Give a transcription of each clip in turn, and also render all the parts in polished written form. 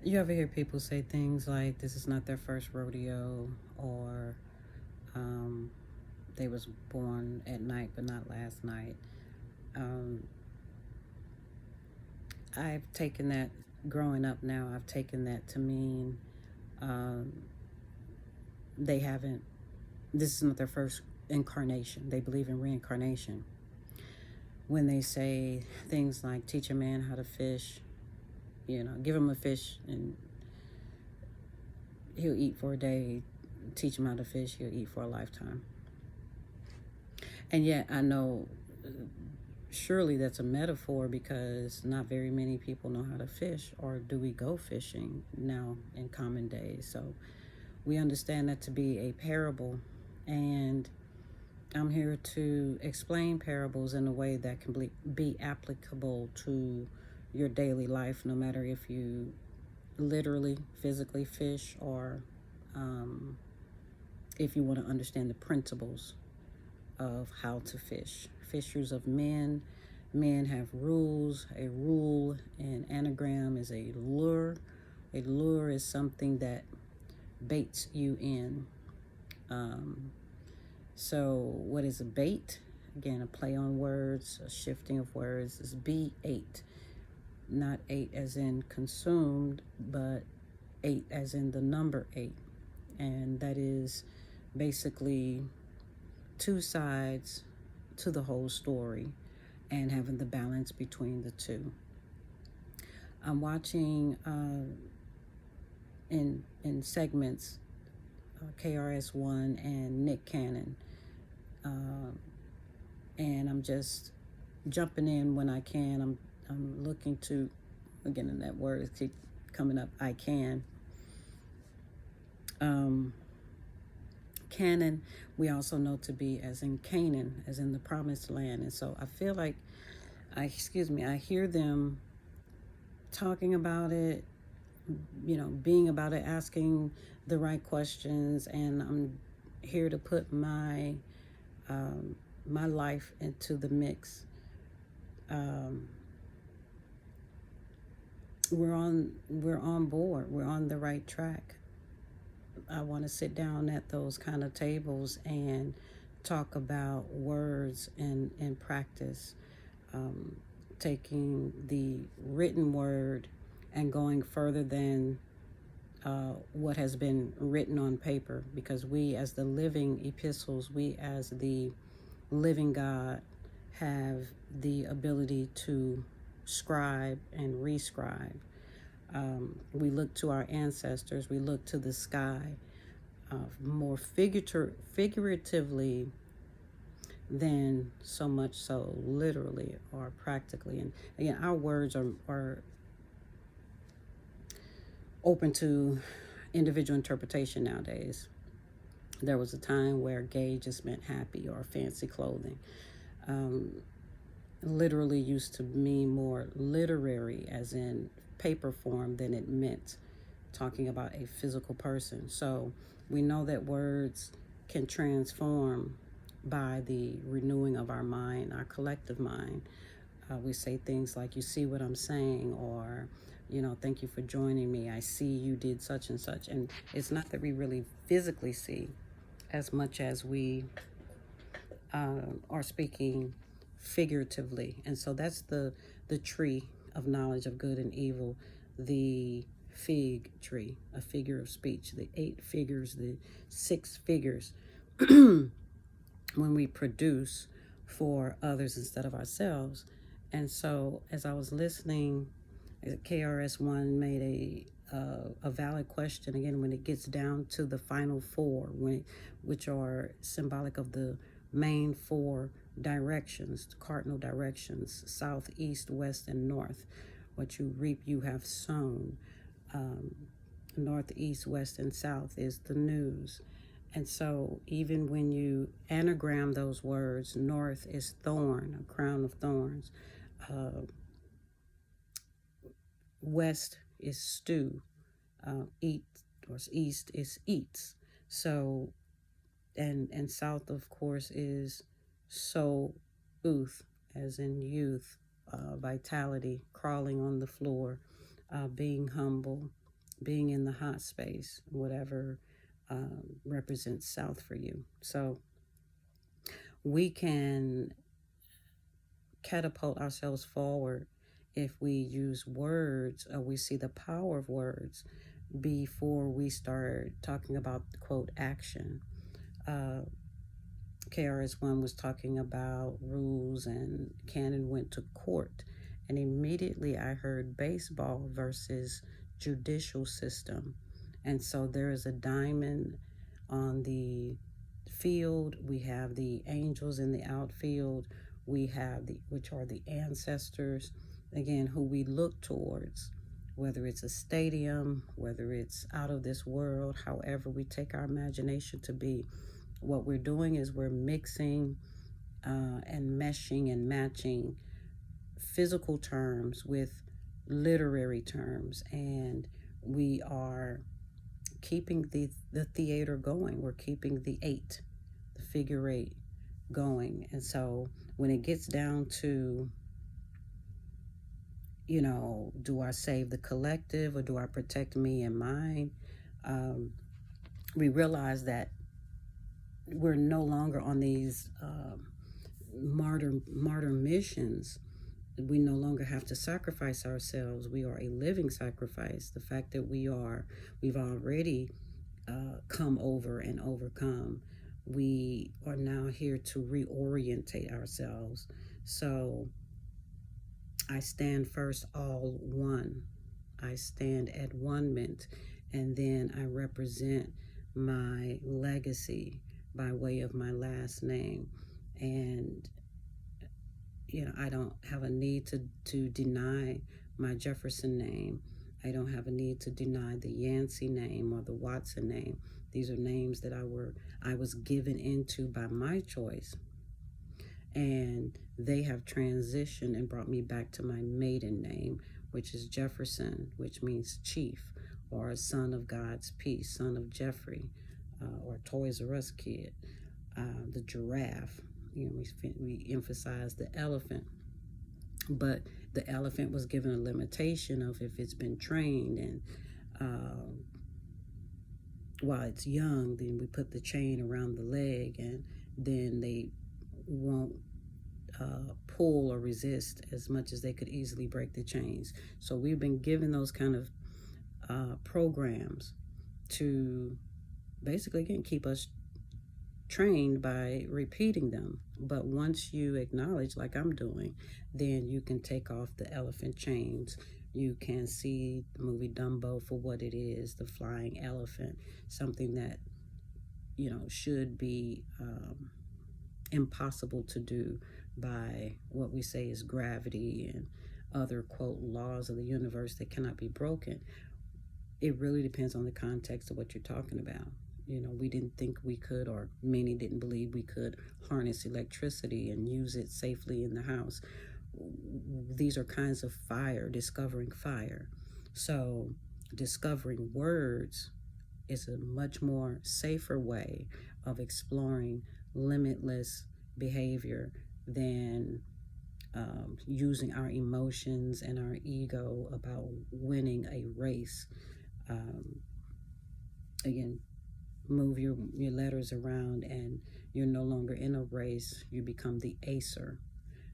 You ever hear people say things like, this is not their first rodeo, or um, they was born at night but not last night. Um, I've taken that, growing up now, I've taken that to mean um, they haven't, this is not their first incarnation. They believe in reincarnation. When they say things like, teach a man how to fish, give him a fish and he'll eat for a day, teach him how to fish, he'll eat for a lifetime. And yet I know surely that's a metaphor, because not very many people know how to fish, or do we go fishing now in common days. So we understand that to be a parable, and I'm here to explain parables in a way that can be applicable to your daily life, no matter if you literally physically fish, or if you want to understand the principles of how to fish. Fishers of men. Men have rules. A rule in anagram is a lure. A lure is something that baits you in. So, what is a bait? Again, a play on words, a shifting of words, is B8. Not eight as in consumed, but eight as in the number eight. And that is basically two sides to the whole story, and having the balance between the two. I'm watching in segments KRS One and Nick Cannon, and I'm just jumping in when I can. I'm looking to, again, in that word keep coming up, I can. Canaan, we also know to be as in Canaan, as in the promised land. And so I feel like, I hear them talking about it, being about it, asking the right questions, and I'm here to put my life into the mix. We're on board. We're on the right track. I want to sit down at those kind of tables and talk about words and practice, taking the written word and going further than what has been written on paper, because we, as the living epistles, we, as the living God, have the ability to scribe and rescribe. We look to our ancestors, we look to the sky, more figuratively than so much so literally or practically. And again, our words are open to individual interpretation nowadays. There was a time where gay just meant happy, or fancy clothing. Literally used to mean more literary, as in paper form, than it meant talking about a physical person. So we know that words can transform by the renewing of our mind, our collective mind. We say things like, you see what I'm saying, or, thank you for joining me. I see you did such and such. And it's not that we really physically see as much as we are speaking figuratively. And so that's the tree of knowledge of good and evil, the fig tree, a figure of speech, the 8 figures, the 6 figures, when we produce for others instead of ourselves. And so as I was listening, KRS One made a valid question again when it gets down to the final 4, which are symbolic of the main 4 directions, cardinal directions: south, east, west, and north. What you reap, you have sown. North, east, west, and south is the news. And so even when you anagram those words, north is thorn, a crown of thorns. West is stew. Eat, or east is eats. So, and south, of course, is so ooth, as in youth, vitality, crawling on the floor, being humble, being in the hot space, whatever represents south for you. So we can catapult ourselves forward if we use words, or we see the power of words before we start talking about, quote, action. Uh, KRS One was talking about rules, and Cannon went to court. And immediately I heard baseball versus judicial system. And so there is a diamond on the field. We have the angels in the outfield. We have which are the ancestors, again, who we look towards, whether it's a stadium, whether it's out of this world, however we take our imagination to be. What we're doing is we're mixing and meshing and matching physical terms with literary terms, and we are keeping the theater going. We're keeping the eight, the figure eight, going. And so when it gets down to, do I save the collective or do I protect me and mine? We realize that we're no longer on these martyr missions. We no longer have to sacrifice ourselves. We are a living sacrifice. The fact that we've already come over and overcome. We are now here to reorientate ourselves. So I stand first, all one. I stand at one-ment, and then I represent my legacy by way of my last name. And I don't have a need to deny my Jefferson name. I don't have a need to deny the Yancey name or the Watson name. These are names that I was given into by my choice. And they have transitioned and brought me back to my maiden name, which is Jefferson, which means chief, or son of God's peace, son of Jeffrey, or Toys R Us kid. The giraffe, we emphasize the elephant, but the elephant was given a limitation of if it's been trained, and while it's young, then we put the chain around the leg, and then they won't pull or resist as much as they could easily break the chains. So we've been given those kind of programs to basically, again, keep us trained by repeating them. But once you acknowledge, like I'm doing, then you can take off the elephant chains. You can see the movie Dumbo for what it is, the flying elephant, something that should be impossible to do by what we say is gravity and other, quote, laws of the universe that cannot be broken. It really depends on the context of what you're talking about. We didn't think we could, or many didn't believe we could, harness electricity and use it safely in the house. These are kinds of fire, discovering fire. So discovering words is a much more safer way of exploring limitless behavior than using our emotions and our ego about winning a race. Again, move your letters around, and you're no longer in a race. You become the acer.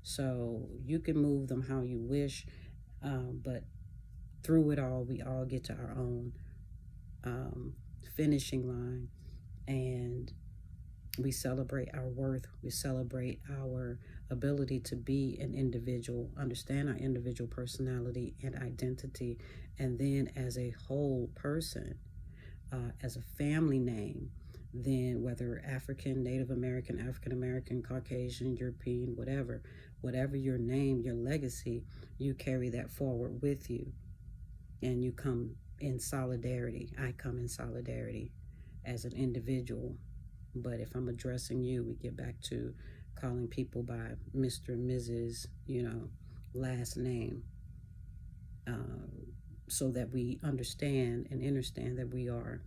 So you can move them how you wish, but through it all, we all get to our own finishing line, and we celebrate our worth. We celebrate our ability to be an individual, understand our individual personality and identity, and then as a whole person, as a family name, then whether African, Native American, African American, Caucasian, European, whatever your name, your legacy, you carry that forward with you, and you come in solidarity. I come in solidarity as an individual. But if I'm addressing you, we get back to calling people by Mr. and Mrs., last name, so that we understand that we are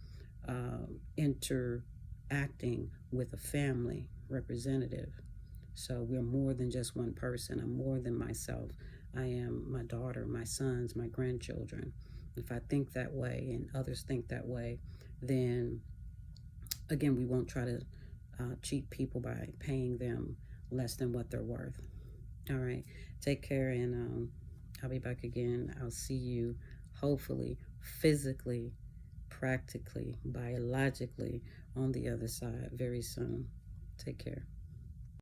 interacting with a family representative. So we're more than just one person. I'm more than myself. I am my daughter, my sons, my grandchildren. if I think that way and others think that way, then again, we won't try to cheat people by paying them less than what they're worth. All right. Take care, and I'll be back again. I'll see you, hopefully, physically, practically, biologically on the other side very soon. Take care.